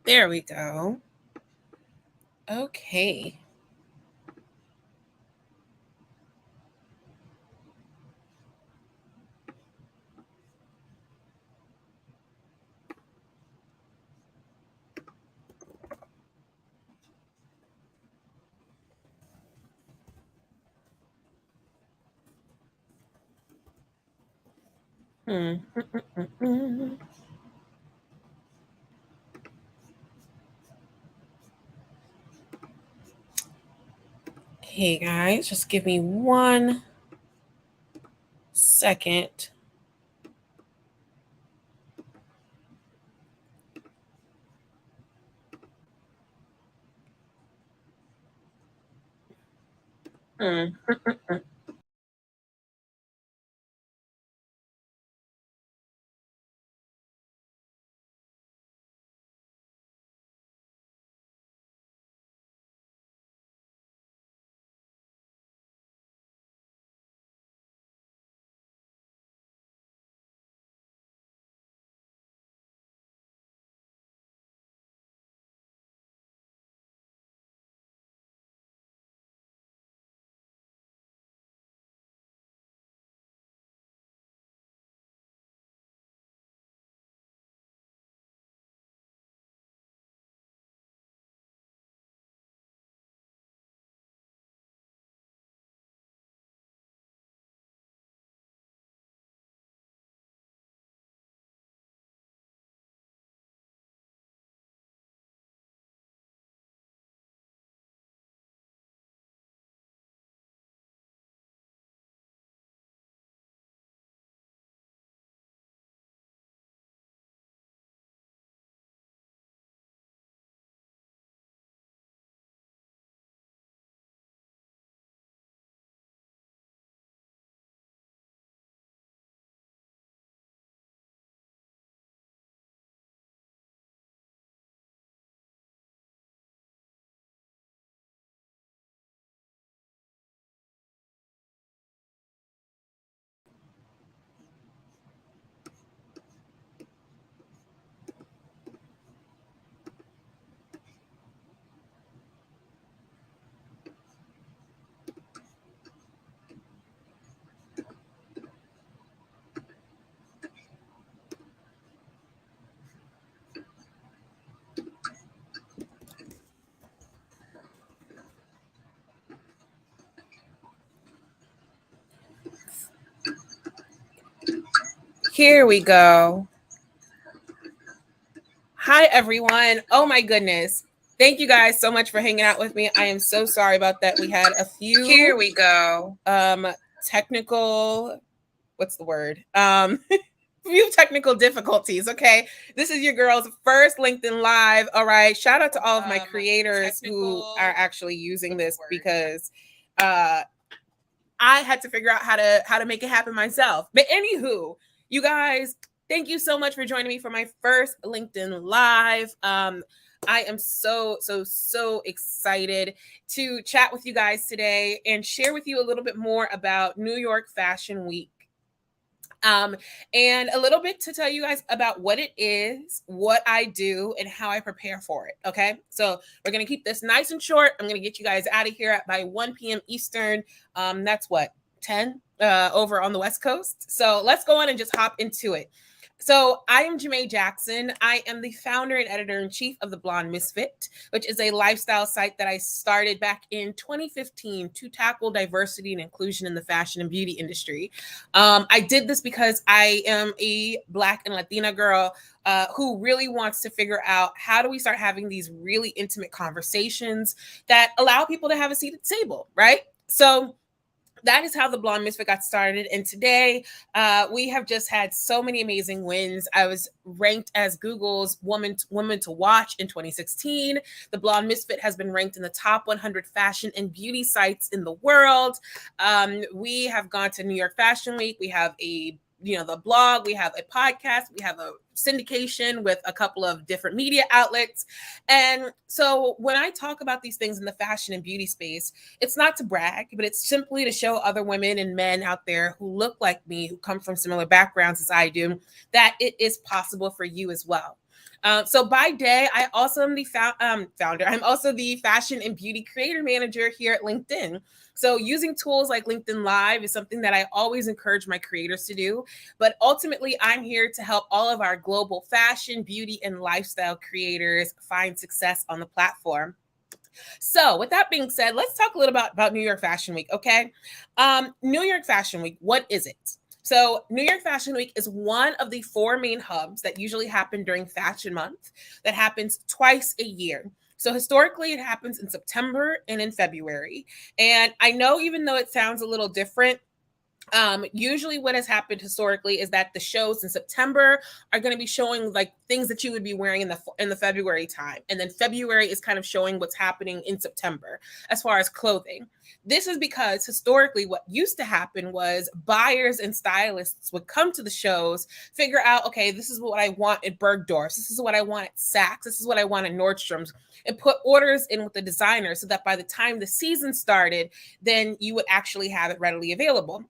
There we go. Okay. Hmm. Hey guys, just give me 1 second. Hmm. Here we go. Hi, everyone. Oh, my goodness. Thank you guys so much for hanging out with me. I am so sorry about that. We had a few. Here we go. Technical. What's the word? Few technical difficulties. Okay. This is your girl's first LinkedIn Live. All right. Shout out to all of my creators who are actually using this because I had to figure out how to make it happen myself. But anywho, you guys, thank you so much for joining me for my first LinkedIn Live. I am so excited to chat with you guys today and share with you a little bit more about New York Fashion Week. Um, and a little bit to tell you guys about what it is, what I do, and how I prepare for it. Okay, so we're gonna keep this nice and short. I'm gonna get you guys out of here by 1 p.m. Eastern. That's what 10 over on the West Coast. So let's go on and just hop into it. So I am Jamae Jackson. I am the founder and editor in chief of the Blonde Misfit, which is a lifestyle site that I started back in 2015 to tackle diversity and inclusion in the fashion and beauty industry. I did this because I am a Black and Latina girl who really wants to figure out how do we start having these really intimate conversations that allow people to have a seat at the table, right? So that is how the Blonde Misfit got started. And today, we have just had so many amazing wins. I was ranked as Google's woman to watch in 2016. The Blonde Misfit has been ranked in the top 100 fashion and beauty sites in the world. We have gone to New York Fashion Week. We have the blog, we have a podcast, we have a syndication with a couple of different media outlets. And so when I talk about these things in the fashion and beauty space, it's not to brag, but it's simply to show other women and men out there who look like me, who come from similar backgrounds as I do, that it is possible for you as well. So by day, I also am the founder. I'm also the fashion and beauty creator manager here at LinkedIn. So using tools like LinkedIn Live is something that I always encourage my creators to do. But ultimately, I'm here to help all of our global fashion, beauty, and lifestyle creators find success on the platform. So, with that being said, let's talk a little about New York Fashion Week, okay? New York Fashion Week, what is it? So, New York Fashion Week is one of the four main hubs that usually happen during Fashion Month that happens twice a year. So, historically, it happens in September and in February. And I know, even though it sounds a little different, usually what has happened historically is that the shows in September are going to be showing like things that you would be wearing in the February time, and then February is kind of showing what's happening in September as far as clothing. This is because historically what used to happen was buyers and stylists would come to the shows, figure out, okay, this is what I want at Bergdorf's, this is what I want at Saks, this is what I want at Nordstrom's, and put orders in with the designer so that by the time the season started, then you would actually have it readily available.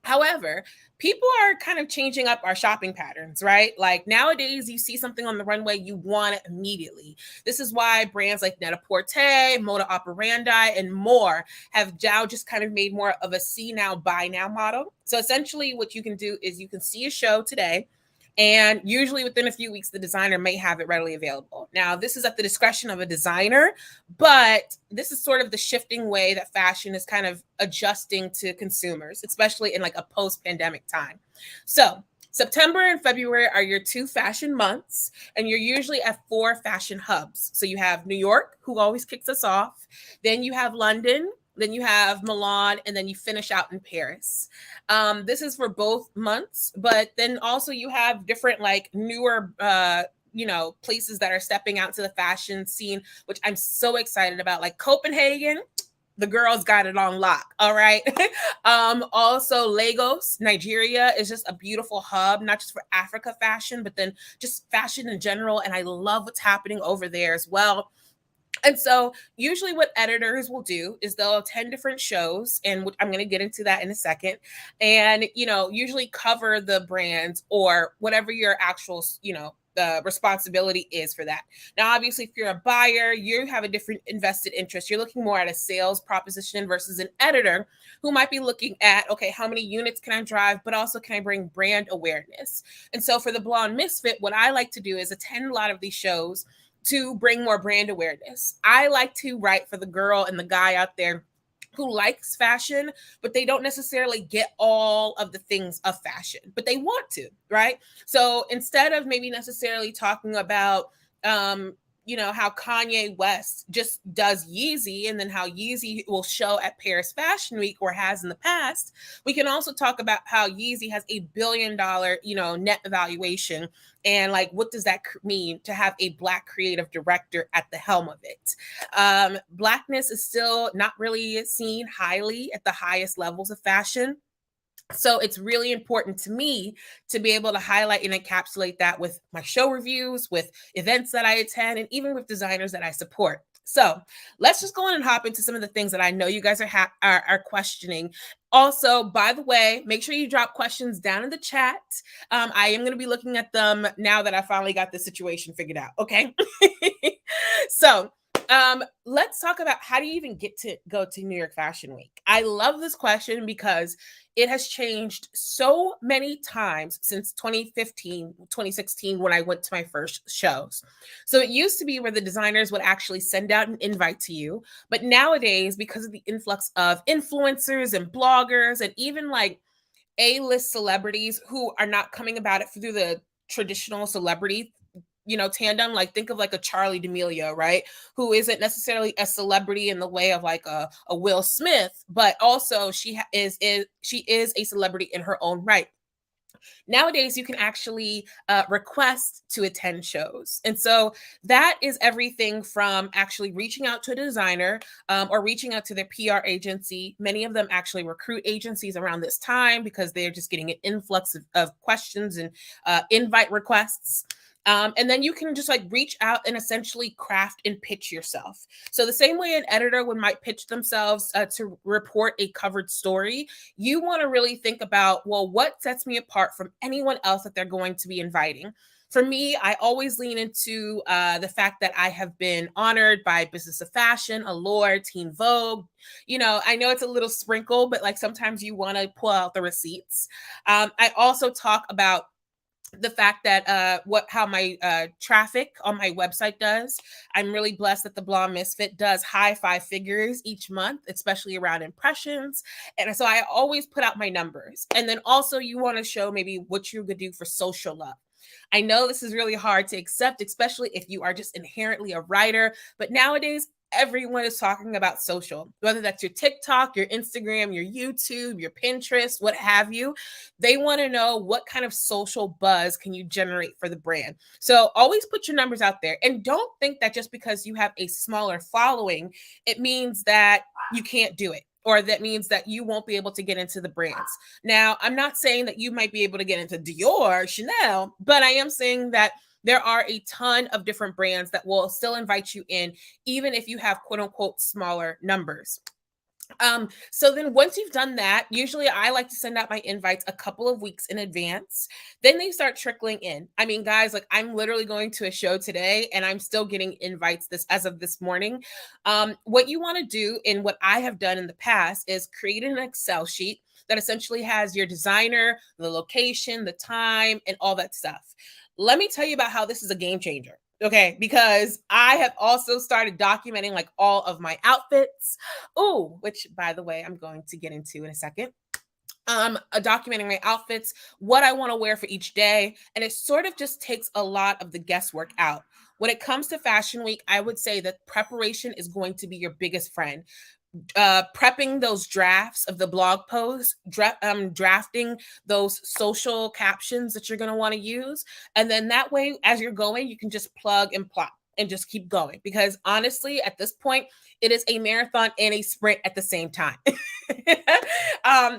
However, people are kind of changing up our shopping patterns, right? Like nowadays, you see something on the runway, you want it immediately. This is why brands like Net-a-Porter, Moda Operandi, and more have now just kind of made more of a see now, buy now model. So essentially, what you can do is you can see a show today, and usually within a few weeks, the designer may have it readily available. Now, this is at the discretion of a designer, but this is sort of the shifting way that fashion is kind of adjusting to consumers, especially in like a post-pandemic time. So September and February are your two fashion months, and you're usually at four fashion hubs. So you have New York, who always kicks us off. Then you have London, then you have Milan, and then you finish out in Paris. This is for both months, but then also you have different like newer places that are stepping out to the fashion scene, which I'm so excited about, like Copenhagen. The girls got it on lock. All right. Also Lagos, Nigeria is just a beautiful hub, not just for Africa fashion, but then just fashion in general. And I love what's happening over there as well. And so, usually, what editors will do is they'll attend different shows, and I'm going to get into that in a second. And usually cover the brands or whatever your actual, the responsibility is for that. Now, obviously, if you're a buyer, you have a different invested interest. You're looking more at a sales proposition versus an editor who might be looking at, okay, how many units can I drive, but also can I bring brand awareness? And so, for the Blonde Misfit, what I like to do is attend a lot of these shows to bring more brand awareness. I like to write for the girl and the guy out there who likes fashion, but they don't necessarily get all of the things of fashion, but they want to, right? So instead of maybe necessarily talking about, how Kanye West just does Yeezy and then how Yeezy will show at Paris Fashion Week or has in the past, we can also talk about how Yeezy has $1 billion, net evaluation. And like, what does that mean to have a Black creative director at the helm of it? Blackness is still not really seen highly at the highest levels of fashion. So it's really important to me to be able to highlight and encapsulate that with my show reviews, with events that I attend, and even with designers that I support. So let's just go on and hop into some of the things that I know you guys are questioning. Also, by the way, make sure you drop questions down in the chat. I am going to be looking at them now that I finally got the situation figured out. Okay. So let's talk about, how do you even get to go to New York Fashion Week? I love this question because it has changed so many times since 2015, 2016, when I went to my first shows. So it used to be where the designers would actually send out an invite to you. But nowadays, because of the influx of influencers and bloggers and even like A-list celebrities who are not coming about it through the traditional celebrity tandem, like think of like a Charlie D'Amelio, right? Who isn't necessarily a celebrity in the way of like a Will Smith, but also she is a celebrity in her own right. Nowadays, you can actually request to attend shows. And so that is everything from actually reaching out to a designer or reaching out to their PR agency. Many of them actually recruit agencies around this time because they're just getting an influx of questions and invite requests. And then you can just like reach out and essentially craft and pitch yourself. So the same way an editor might pitch themselves to report a covered story, you want to really think about, well, what sets me apart from anyone else that they're going to be inviting? For me, I always lean into the fact that I have been honored by Business of Fashion, Allure, Teen Vogue. I know it's a little sprinkle, but like sometimes you want to pull out the receipts. I also talk about the fact that what how my traffic on my website does. I'm really blessed that the Blonde Misfit does high five figures each month, especially around impressions. And so I always put out my numbers. And then also you want to show maybe what you could do for social love. I know this is really hard to accept, especially if you are just inherently a writer, but nowadays everyone is talking about social, whether that's your TikTok, your Instagram, your YouTube, your Pinterest, what have you. They want to know what kind of social buzz can you generate for the brand. So always put your numbers out there, and don't think that just because you have a smaller following, it means that you can't do it, or that means that you won't be able to get into the brands. Now, I'm not saying that you might be able to get into Dior, Chanel, but I am saying that there are a ton of different brands that will still invite you in, even if you have quote unquote smaller numbers. So then once you've done that, usually I like to send out my invites a couple of weeks in advance. Then they start trickling in. I mean, guys, like I'm literally going to a show today and I'm still getting invites this as of this morning. What you want to do, and what I have done in the past, is create an Excel sheet that essentially has your designer, the location, the time, and all that stuff. Let me tell you about how this is a game changer. Okay, because I have also started documenting like all of my outfits. Oh, which by the way, I'm going to get into in a second. Documenting my outfits, what I want to wear for each day, and it sort of just takes a lot of the guesswork out. When it comes to Fashion Week, I would say that preparation is going to be your biggest friend. Prepping those drafts of the blog posts, drafting those social captions that you're going to want to use. And then that way, as you're going, you can just plug and plop and just keep going. Because honestly, at this point, it is a marathon and a sprint at the same time.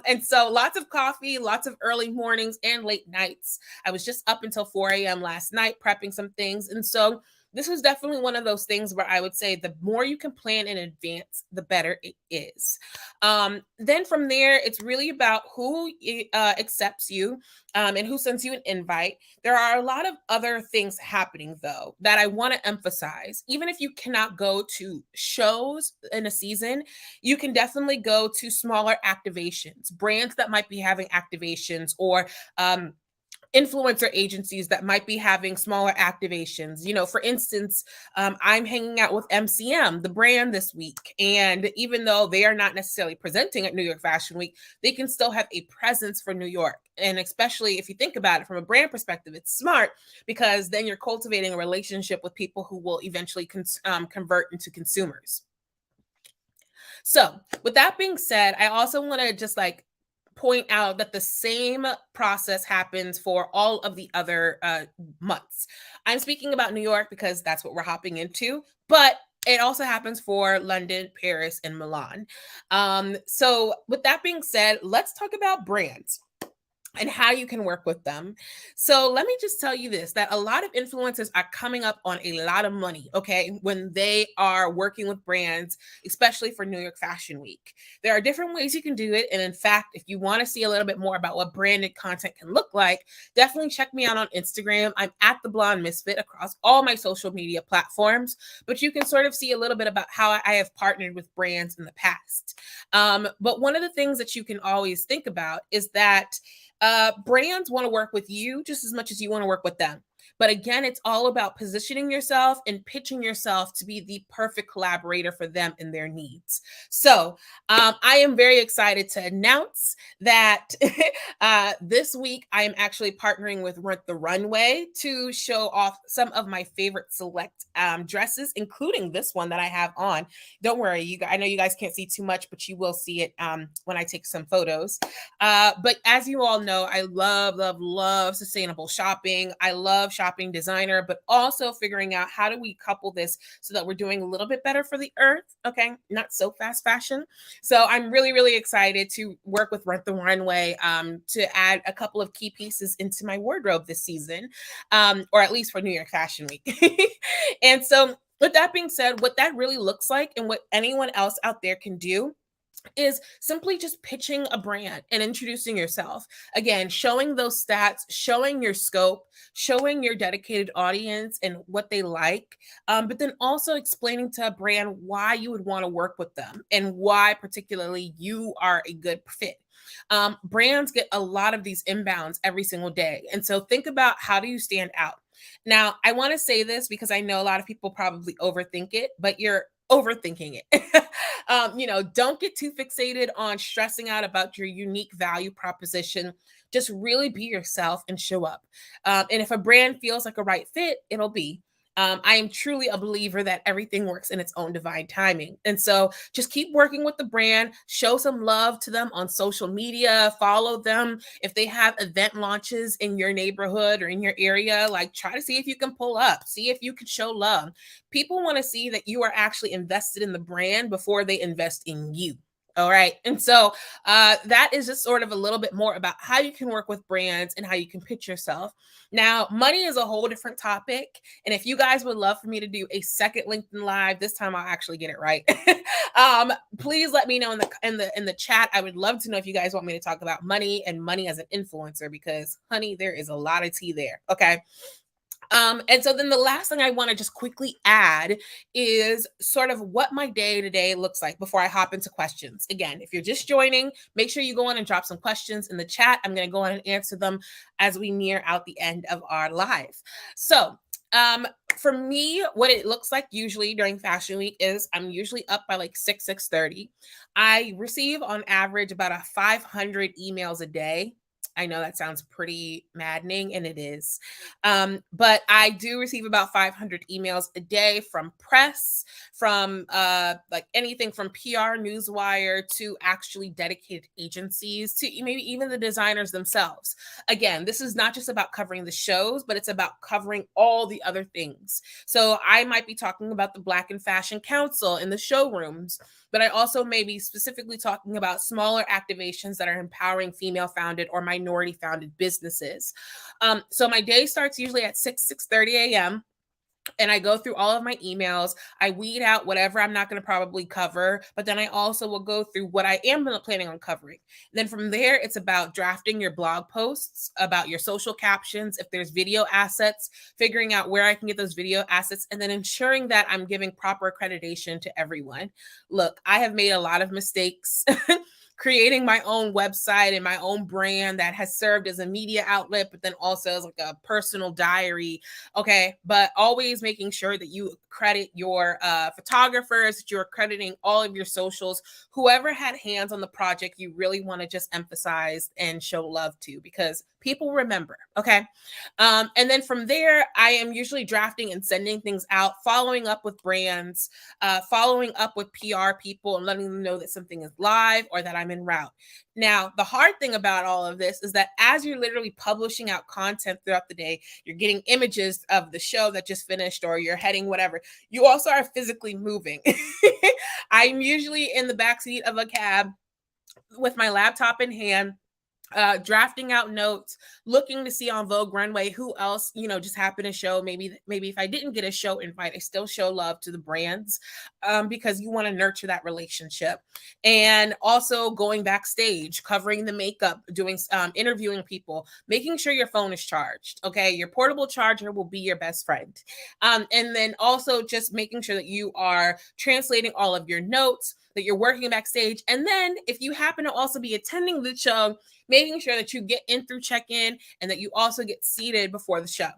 And so lots of coffee, lots of early mornings and late nights. I was just up until 4 a.m. last night prepping some things. And so this was definitely one of those things where I would say the more you can plan in advance, the better it is. Then from there, it's really about who accepts you and who sends you an invite. There are a lot of other things happening, though, that I want to emphasize. Even if you cannot go to shows in a season, you can definitely go to smaller activations, brands that might be having activations, or influencer agencies that might be having smaller activations. For instance, I'm hanging out with MCM, the brand, this week. And even though they are not necessarily presenting at New York Fashion Week, they can still have a presence for New York. And especially if you think about it from a brand perspective, it's smart, because then you're cultivating a relationship with people who will eventually convert into consumers. So with that being said, I also want to just point out that the same process happens for all of the other months. I'm speaking about New York because that's what we're hopping into, but it also happens for London, Paris, and Milan. So with that being said, let's talk about brands and how you can work with them. So let me just tell you this, that a lot of influencers are coming up on a lot of money, okay, when they are working with brands, especially for New York Fashion Week. There are different ways you can do it. And in fact, if you want to see a little bit more about what branded content can look like, definitely check me out on Instagram. I'm at the Blonde Misfit across all my social media platforms, but you can sort of see a little bit about how I have partnered with brands in the past. But one of the things that you can always think about is that brands want to work with you just as much as you want to work with them. But again, it's all about positioning yourself and pitching yourself to be the perfect collaborator for them and their needs. So I am very excited to announce that this week I am actually partnering with Rent the Runway to show off some of my favorite select dresses, including this one that I have on. Don't worry, you guys, I know you guys can't see too much, but you will see it when I take some photos. But as you all know, I love sustainable shopping. I love shopping designer, but also figuring out how do we couple this so that we're doing a little bit better for the earth. Okay, not so fast fashion. So I'm really excited to work with Rent the Runway to add a couple of key pieces into my wardrobe this season, or at least for New York Fashion Week. And so with that being said, what that really looks like and what anyone else out there can do is simply just pitching a brand and introducing yourself. Again, showing those stats, showing your scope, showing your dedicated audience and what they like, but then also explaining to a brand why you would want to work with them and why, particularly, you are a good fit. Brands get a lot of these inbounds every single day. And so think about, how do you stand out? Now, I want to say this because I know a lot of people probably overthink it, but you're overthinking it. Don't get too fixated on stressing out about your unique value proposition. Just really be yourself and show up. And if a brand feels like a right fit, it'll be. I am truly a believer that everything works in its own divine timing. And so just keep working with the brand, show some love to them on social media, follow them. If they have event launches in your neighborhood or in your area, like, try to see if you can pull up, see if you can show love. People want to see that you are actually invested in the brand before they invest in you. All right. And so that is just sort of a little bit more about how you can work with brands and how you can pitch yourself. Now, money is a whole different topic. And if you guys would love for me to do a second LinkedIn Live, this time I'll actually get it right. Please let me know in the chat. I would love to know if you guys want me to talk about money and money as an influencer, because honey, there is a lot of tea there. Okay. And so then the last thing I want to just quickly add is sort of what my day to day looks like before I hop into questions. Again, if you're just joining, make sure you go on and drop some questions in the chat. I'm going to go on and answer them as we near out the end of our live. So, for me, what it looks like usually during Fashion Week is I'm usually up by like 6:30. I receive on average about 500 emails a day. I know that sounds pretty maddening, and it is. But I do receive about 500 emails a day from press, from like anything from PR, Newswire, to actually dedicated agencies, to maybe even the designers themselves. Again, this is not just about covering the shows, but it's about covering all the other things. So I might be talking about the Black and Fashion Council in the showrooms, but I also may be specifically talking about smaller activations that are empowering female founded or minority founded businesses. So my day starts usually at 6:30 a.m. and I go through all of my emails. I weed out whatever I'm not going to probably cover, but then I also will go through what I am planning on covering. Then from there, it's about drafting your blog posts, about your social captions, if there's video assets, figuring out where I can get those video assets, and then ensuring that I'm giving proper accreditation to everyone. Look, I have made a lot of mistakes. Creating my own website and my own brand that has served as a media outlet, but then also as like a personal diary. Okay. But always making sure that you credit your photographers, that you're crediting all of your socials, whoever had hands on the project, you really want to just emphasize and show love to, because people remember. Okay. And then from there, I am usually drafting and sending things out, following up with brands, following up with PR people and letting them know that something is live or that I'm en route. Now, the hard thing about all of this is that as you're literally publishing out content throughout the day, you're getting images of the show that just finished, or you're heading whatever. You also are physically moving. I'm usually in the backseat of a cab with my laptop in hand, drafting out notes, looking to see on Vogue Runway who else, just happened to show. Maybe if I didn't get a show invite, I still show love to the brands, because you want to nurture that relationship. And also going backstage, covering the makeup, doing interviewing people, making sure your phone is charged. Okay, your portable charger will be your best friend. And then also just making sure that you are translating all of your notes, that you're working backstage. And then if you happen to also be attending the show, making sure that you get in through check-in and that you also get seated before the show.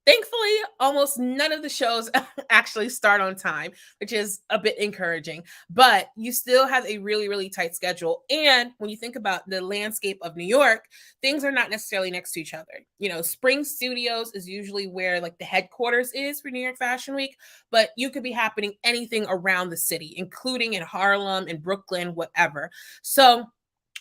Thankfully, almost none of the shows actually start on time, which is a bit encouraging, but you still have a really, really tight schedule. And when you think about the landscape of New York, things are not necessarily next to each other. Spring Studios is usually where like the headquarters is for New York Fashion Week, but you could be happening anything around the city, including in Harlem and Brooklyn, whatever. So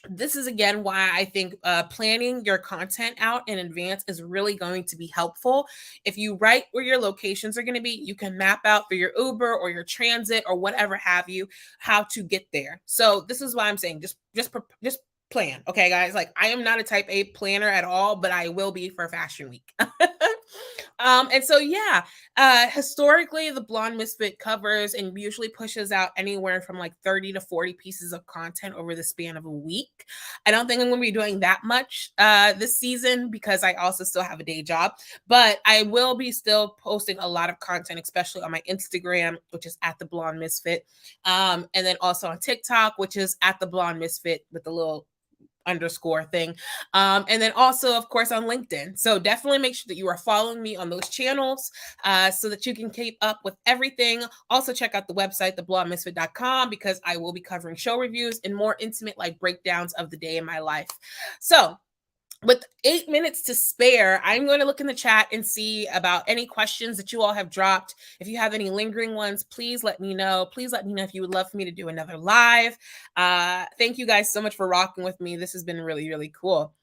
this is again why I think planning your content out in advance is really going to be helpful. If you write where your locations are going to be, you can map out for your Uber or your transit or whatever have you, how to get there. So this is why I'm saying just plan. Okay, guys, like I am not a type A planner at all, but I will be for Fashion Week. And so, yeah, historically, the Blonde Misfit covers and usually pushes out anywhere from like 30 to 40 pieces of content over the span of a week. I don't think I'm going to be doing that much this season because I also still have a day job, but I will be still posting a lot of content, especially on my Instagram, which is at the Blonde Misfit. And then also on TikTok, which is at the Blonde Misfit with the little underscore thing. And then also, of course, on LinkedIn. So definitely make sure that you are following me on those channels so that you can keep up with everything. Also, check out the website, theblogmisfit.com, because I will be covering show reviews and more intimate like breakdowns of the day in my life. So with 8 minutes to spare, I'm going to look in the chat and see about any questions that you all have dropped. If you have any lingering ones, please let me know. Please let me know if you would love for me to do another live. Thank you guys so much for rocking with me. This has been really, really cool.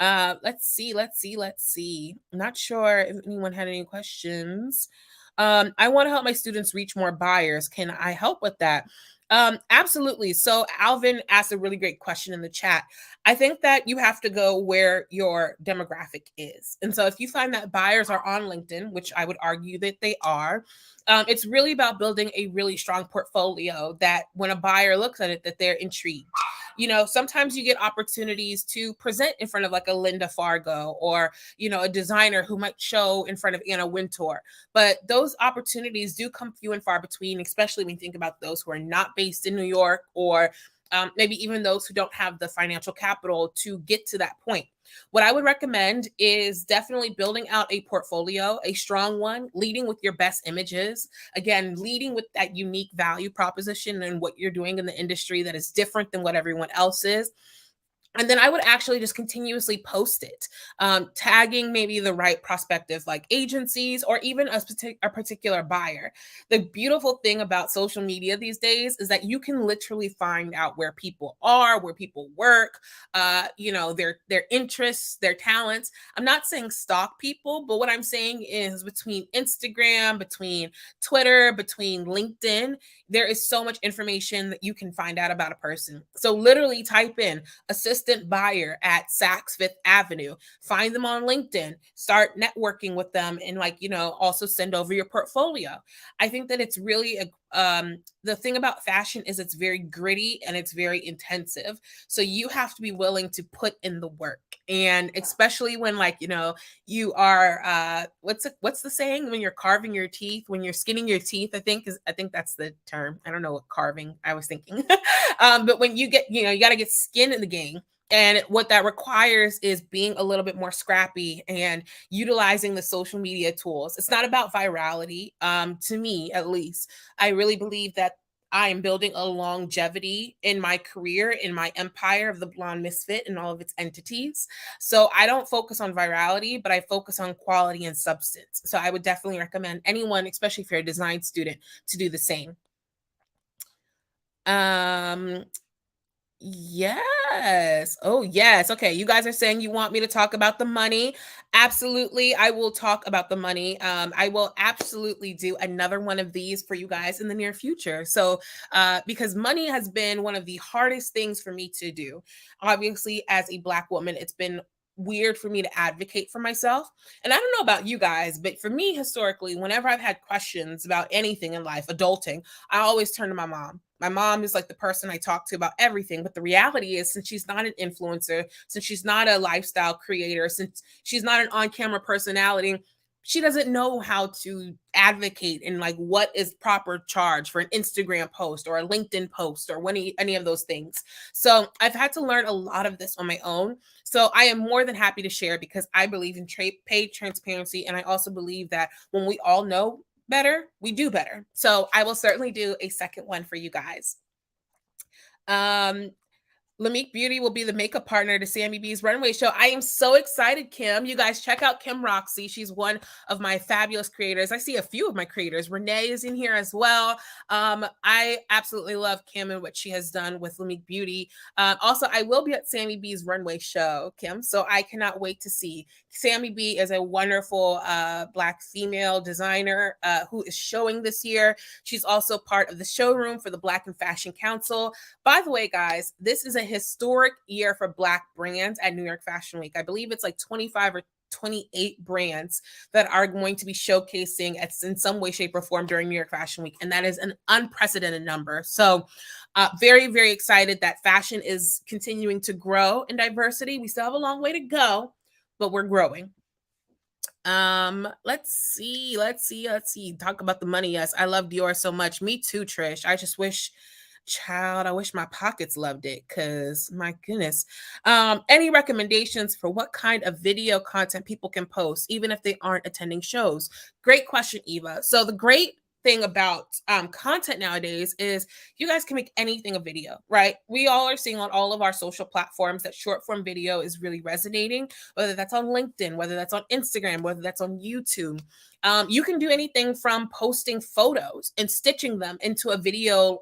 Let's see. I'm not sure if anyone had any questions. I want to help my students reach more buyers. Can I help with that? Absolutely. So Alvin asked a really great question in the chat. I think that you have to go where your demographic is. And so if you find that buyers are on LinkedIn, which I would argue that they are, it's really about building a really strong portfolio that when a buyer looks at it, that they're intrigued. You know, sometimes you get opportunities to present in front of like a Linda Fargo or, you know, a designer who might show in front of Anna Wintour. But those opportunities do come few and far between, especially when you think about those who are not based in New York or maybe even those who don't have the financial capital to get to that point. What I would recommend is definitely building out a portfolio, a strong one, leading with your best images. Again, leading with that unique value proposition and what you're doing in the industry that is different than what everyone else is. And then I would actually just continuously post it, tagging maybe the right prospective like agencies or even a particular buyer. The beautiful thing about social media these days is that you can literally find out where people are, where people work, you know, their interests, their talents. I'm not saying stalk people, but what I'm saying is between Instagram, between Twitter, between LinkedIn, there is so much information that you can find out about a person. So literally type in assistant buyer at Saks Fifth Avenue. Find them on LinkedIn, start networking with them, and like, you know, also send over your portfolio. I think that it's really the thing about fashion is it's very gritty and it's very intensive. So you have to be willing to put in the work. And especially when like, you know, you are what's the saying when you're carving your teeth, when you're skinning your teeth, I think that's the term. I don't know what carving I was thinking. But when you get, you know, you got to get skin in the game. And what that requires is being a little bit more scrappy and utilizing the social media tools. It's not about virality, to me at least. I really believe that I am building a longevity in my career, in my empire of the Blonde Misfit and all of its entities. So I don't focus on virality, but I focus on quality and substance. So I would definitely recommend anyone, especially if you're a design student, to do the same. Yes. Oh, yes. Okay. You guys are saying you want me to talk about the money. Absolutely. I will talk about the money. I will absolutely do another one of these for you guys in the near future. So, because money has been one of the hardest things for me to do. Obviously, as a Black woman, it's been weird for me to advocate for myself. And I don't know about you guys, but for me, historically, whenever I've had questions about anything in life, adulting, I always turn to my mom. My mom is like the person I talk to about everything. But the reality is, since she's not an influencer, since she's not a lifestyle creator, since she's not an on camera personality, she doesn't know how to advocate in like what is proper charge for an Instagram post or a LinkedIn post or any of those things. So I've had to learn a lot of this on my own. So I am more than happy to share because I believe in paid transparency. And I also believe that when we all know better, we do better. So I will certainly do a second one for you guys. Lamique Beauty will be the makeup partner to Sammy B's runway show. I am so excited, Kim. You guys check out Kim Roxy. She's one of my fabulous creators. I see a few of my creators. Renee is in here as well. I absolutely love Kim and what she has done with Lamique Beauty. Also, I will be at Sammy B's runway show, Kim, so I cannot wait to see. Sammy B is a wonderful Black female designer who is showing this year. She's also part of the showroom for the Black and Fashion Council. By the way, guys, this is a historic year for Black brands at New York Fashion Week. I believe it's like 25 or 28 brands that are going to be showcasing in some way, shape, or form during New York Fashion Week. And that is an unprecedented number. So very, very excited that fashion is continuing to grow in diversity. We still have a long way to go, but we're growing. Let's see. Talk about the money. Yes, I love Dior so much. Me too, Trish. I just wish, child, I wish my pockets loved it, because my goodness. Any recommendations for what kind of video content people can post even if they aren't attending shows? Great question, Eva. So the great thing about content nowadays is you guys can make anything a video, right? We all are seeing on all of our social platforms that short form video is really resonating, whether that's on LinkedIn, whether that's on Instagram, whether that's on YouTube. You can do anything from posting photos and stitching them into a video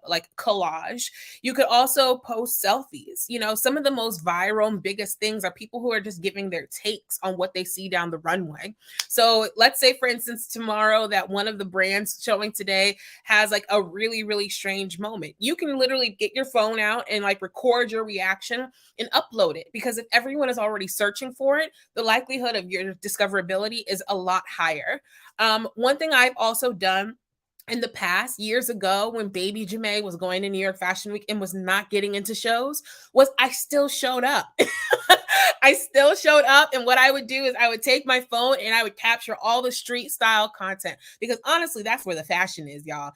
like collage. You could also post selfies. You know, some of the most viral and biggest things are people who are just giving their takes on what they see down the runway. So let's say, for instance, tomorrow that one of the brands showing today has like a really, really strange moment. You can literally get your phone out and like record your reaction and upload it, because if everyone is already searching for it, the likelihood of your discoverability is a lot higher. One thing I've also done in the past, years ago, when baby Jamae was going to New York Fashion Week and was not getting into shows, was I still showed up. I still showed up. And what I would do is I would take my phone and I would capture all the street style content, because honestly, that's where the fashion is, y'all.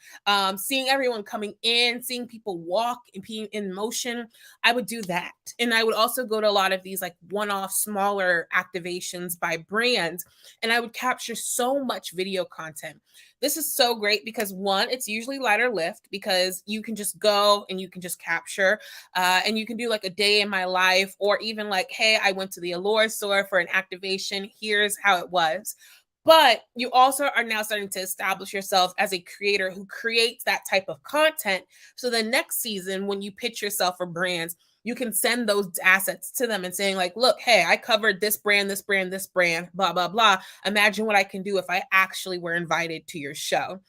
Seeing everyone coming in, seeing people walk and being in motion, I would do that. And I would also go to a lot of these like one-off smaller activations by brands, and I would capture so much video content. This is so great because one, it's usually lighter lift because you can just go and you can just capture and you can do like a day in my life, or even like, hey, I went to the Allure store for an activation. Here's how it was. But you also are now starting to establish yourself as a creator who creates that type of content. So the next season, when you pitch yourself for brands, you can send those assets to them and saying like, look, hey, I covered this brand, this brand, this brand, blah, blah, blah. Imagine what I can do if I actually were invited to your show.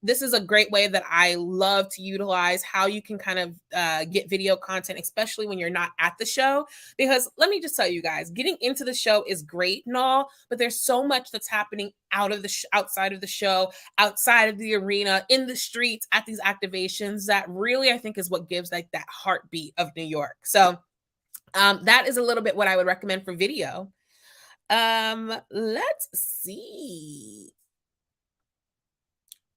This is a great way that I love to utilize how you can kind of get video content, especially when you're not at the show. Because let me just tell you guys, getting into the show is great and all, but there's so much that's happening outside of the show, outside of the arena, in the streets, at these activations, that really I think is what gives like that heartbeat of New York. So that is a little bit what I would recommend for video. Let's see.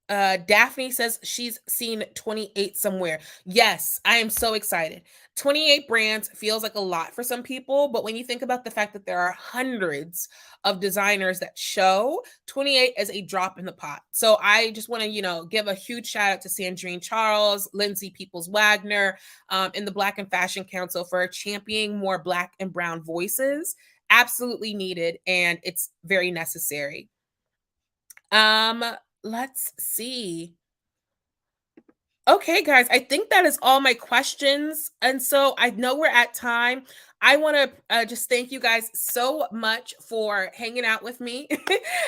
Daphne says she's seen 28 somewhere. Yes, I am so excited. 28 brands feels like a lot for some people, but when you think about the fact that there are hundreds of designers that show, 28 is a drop in the pot. So I just want to, give a huge shout out to Sandrine Charles, Lindsay Peoples Wagner, and the Black and Fashion Council for championing more Black and Brown voices. Absolutely needed, and it's very necessary. Let's see. Okay, guys, I think that is all my questions. And so I know we're at time. I want to just thank you guys so much for hanging out with me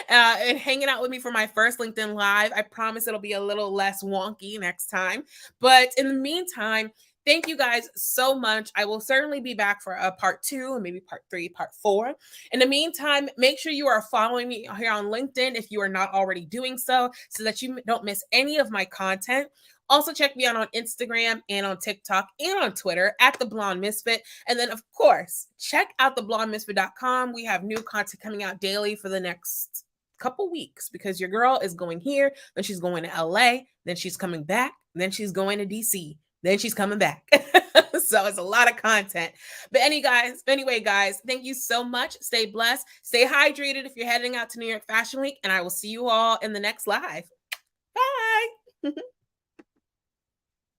and hanging out with me for my first LinkedIn Live. I promise it'll be a little less wonky next time. But in the meantime, thank you guys so much. I will certainly be back for a part 2 and maybe part 3, part 4. In the meantime, make sure you are following me here on LinkedIn if you are not already doing so that you don't miss any of my content. Also, check me out on Instagram and on TikTok and on Twitter at The Blonde Misfit. And then, of course, check out theblondemisfit.com. We have new content coming out daily for the next couple weeks, because your girl is going here, then she's going to LA, then she's coming back, then she's going to DC, then she's coming back. So it's a lot of content. But anyway, guys, thank you so much. Stay blessed. Stay hydrated if you're heading out to New York Fashion Week. And I will see you all in the next live. Bye.